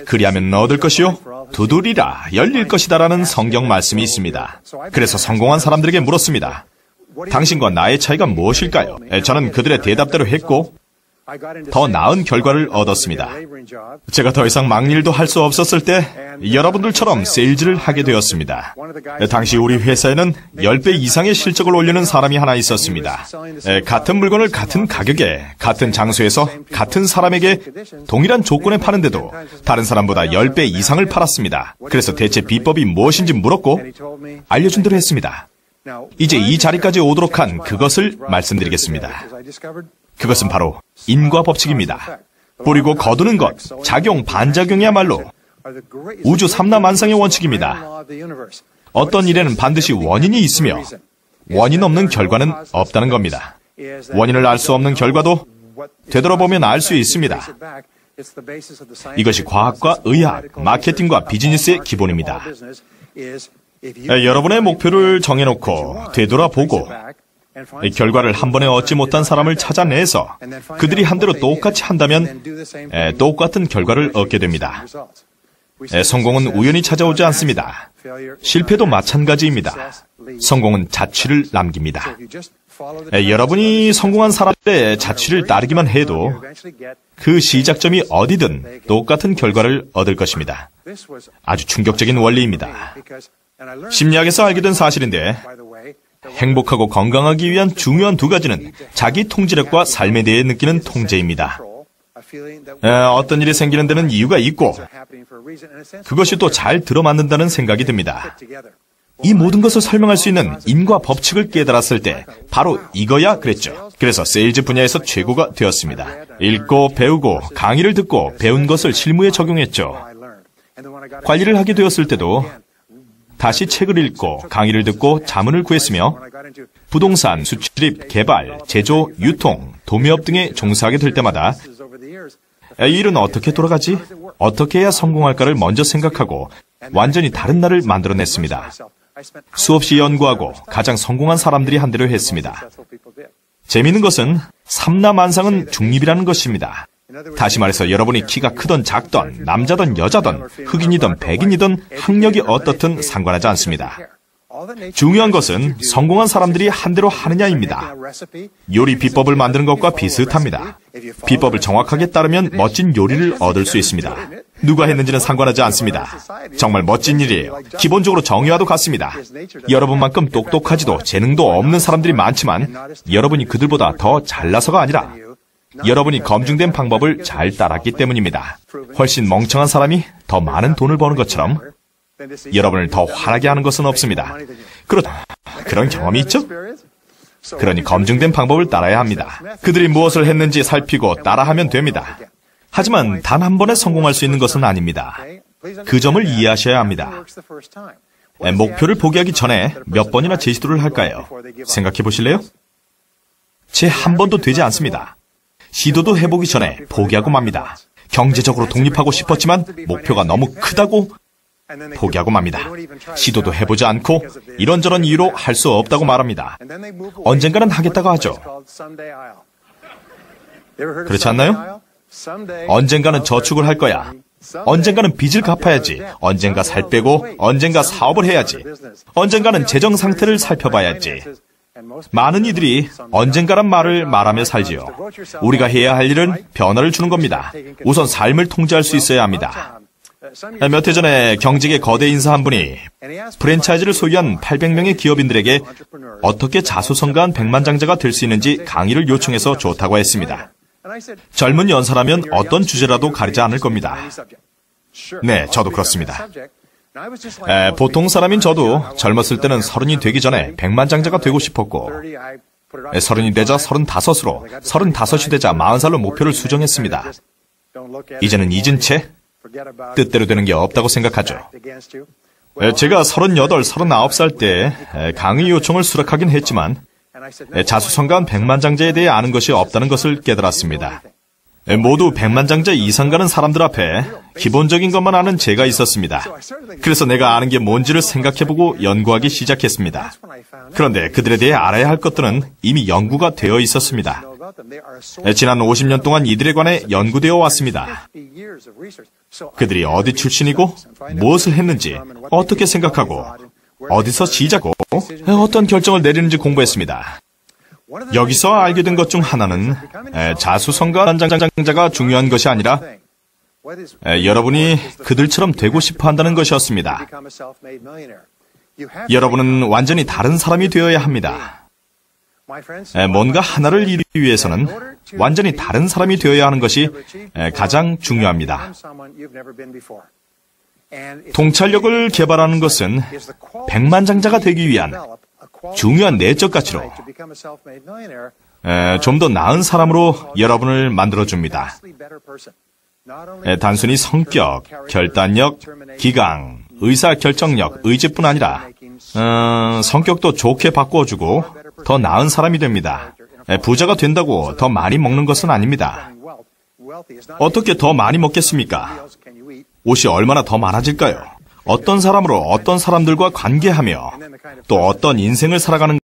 그리하면 얻을 것이요 두드리라 열릴 것이다라는 성경 말씀이 있습니다. 그래서 성공한 사람들에게 물었습니다. 당신과 나의 차이가 무엇일까요? 저는 그들의 대답대로 했고 더 나은 결과를 얻었습니다. 제가 더 이상 막일도 할 수 없었을 때 여러분들처럼 세일즈를 하게 되었습니다. 당시 우리 회사에는 10배 이상의 실적을 올리는 사람이 하나 있었습니다. 같은 물건을 같은 가격에 같은 장소에서 같은 사람에게 동일한 조건에 파는데도 다른 사람보다 10배 이상을 팔았습니다. 그래서 대체 비법이 무엇인지 물었고 알려준 대로 했습니다. 이제 이 자리까지 오도록 한 그것을 말씀드리겠습니다. 그것은 바로 인과 법칙입니다. 뿌리고 거두는 것, 작용, 반작용이야말로 우주 삼라만상의 원칙입니다. 어떤 일에는 반드시 원인이 있으며 원인 없는 결과는 없다는 겁니다. 원인을 알 수 없는 결과도 되돌아보면 알 수 있습니다. 이것이 과학과 의학, 마케팅과 비즈니스의 기본입니다. 여러분의 목표를 정해놓고 되돌아보고 결과를 한 번에 얻지 못한 사람을 찾아내서 그들이 한 대로 똑같이 한다면 똑같은 결과를 얻게 됩니다. 성공은 우연히 찾아오지 않습니다. 실패도 마찬가지입니다. 성공은 자취를 남깁니다. 여러분이 성공한 사람의 자취를 따르기만 해도 그 시작점이 어디든 똑같은 결과를 얻을 것입니다. 아주 충격적인 원리입니다. 심리학에서 알게 된 사실인데 행복하고 건강하기 위한 중요한 두 가지는 자기 통제력과 삶에 대해 느끼는 통제입니다. 어떤 일이 생기는 데는 이유가 있고 그것이 또 잘 들어맞는다는 생각이 듭니다. 이 모든 것을 설명할 수 있는 인과 법칙을 깨달았을 때 바로 이거야 그랬죠. 그래서 세일즈 분야에서 최고가 되었습니다. 읽고 배우고 강의를 듣고 배운 것을 실무에 적용했죠. 관리를 하게 되었을 때도 다시 책을 읽고 강의를 듣고 자문을 구했으며 부동산, 수출입, 개발, 제조, 유통, 도매업 등에 종사하게 될 때마다 이 일은 어떻게 돌아가지? 어떻게 해야 성공할까를 먼저 생각하고 완전히 다른 날을 만들어냈습니다. 수없이 연구하고 가장 성공한 사람들이 한 대로 했습니다. 재미있는 것은 삼라만상은 중립이라는 것입니다. 다시 말해서 여러분이 키가 크던 작던 남자든 여자든 흑인이든 백인이든 학력이 어떻든 상관하지 않습니다. 중요한 것은 성공한 사람들이 한 대로 하느냐입니다. 요리 비법을 만드는 것과 비슷합니다. 비법을 정확하게 따르면 멋진 요리를 얻을 수 있습니다. 누가 했는지는 상관하지 않습니다. 정말 멋진 일이에요. 기본적으로 정의와도 같습니다. 여러분만큼 똑똑하지도 재능도 없는 사람들이 많지만 여러분이 그들보다 더 잘나서가 아니라 여러분이 검증된 방법을 잘 따랐기 때문입니다. 훨씬 멍청한 사람이 더 많은 돈을 버는 것처럼 여러분을 더 화나게 하는 것은 없습니다. 그런 경험이 있죠? 그러니 검증된 방법을 따라야 합니다. 그들이 무엇을 했는지 살피고 따라하면 됩니다. 하지만 단 한 번에 성공할 수 있는 것은 아닙니다. 그 점을 이해하셔야 합니다. 목표를 포기하기 전에 몇 번이나 재시도를 할까요? 생각해 보실래요? 제 한 번도 되지 않습니다. 시도도 해보기 전에 포기하고 맙니다. 경제적으로 독립하고 싶었지만 목표가 너무 크다고 포기하고 맙니다. 시도도 해보지 않고 이런저런 이유로 할 수 없다고 말합니다. 언젠가는 하겠다고 하죠. 그렇지 않나요? 언젠가는 저축을 할 거야. 언젠가는 빚을 갚아야지. 언젠가 살 빼고 언젠가 사업을 해야지. 언젠가는 재정 상태를 살펴봐야지. 많은 이들이 언젠가란 말을 말하며 살지요. 우리가 해야 할 일은 변화를 주는 겁니다. 우선 삶을 통제할 수 있어야 합니다. 몇 해 전에 경직의 거대 인사 한 분이 프랜차이즈를 소유한 800명의 기업인들에게 어떻게 자수성가한 백만장자가 될 수 있는지 강의를 요청해서 좋다고 했습니다. 젊은 연사라면 어떤 주제라도 가리지 않을 겁니다. 네, 저도 그렇습니다. 보통 사람인 저도 젊었을 때는 30이 되기 전에 백만장자가 되고 싶었고 30이 되자 35으로 35이 되자 40살로 목표를 수정했습니다. 이제는 잊은 채 뜻대로 되는 게 없다고 생각하죠. 제가 38, 39살 때 강의 요청을 수락하긴 했지만 자수성가한 백만장자에 대해 아는 것이 없다는 것을 깨달았습니다. 모두 백만장자 이상 가는 사람들 앞에 기본적인 것만 아는 제가 있었습니다. 그래서 내가 아는 게 뭔지를 생각해보고 연구하기 시작했습니다. 그런데 그들에 대해 알아야 할 것들은 이미 연구가 되어 있었습니다. 지난 50년 동안 이들에 관해 연구되어 왔습니다. 그들이 어디 출신이고 무엇을 했는지, 어떻게 생각하고, 어디서 시작하고, 어떤 결정을 내리는지 공부했습니다. 여기서 알게 된 것 중 하나는 자수성가 장자가 중요한 것이 아니라 여러분이 그들처럼 되고 싶어 한다는 것이었습니다. 여러분은 완전히 다른 사람이 되어야 합니다. 뭔가 하나를 이루기 위해서는 완전히 다른 사람이 되어야 하는 것이 가장 중요합니다. 통찰력을 개발하는 것은 백만장자가 되기 위한 중요한 내적 가치로 좀 더 나은 사람으로 여러분을 만들어줍니다. 단순히 성격, 결단력, 기강, 의사결정력, 의지뿐 아니라 성격도 좋게 바꿔주고 더 나은 사람이 됩니다. 부자가 된다고 더 많이 먹는 것은 아닙니다. 어떻게 더 많이 먹겠습니까? 옷이 얼마나 더 많아질까요? 어떤 사람으로 어떤 사람들과 관계하며 또 어떤 인생을 살아가는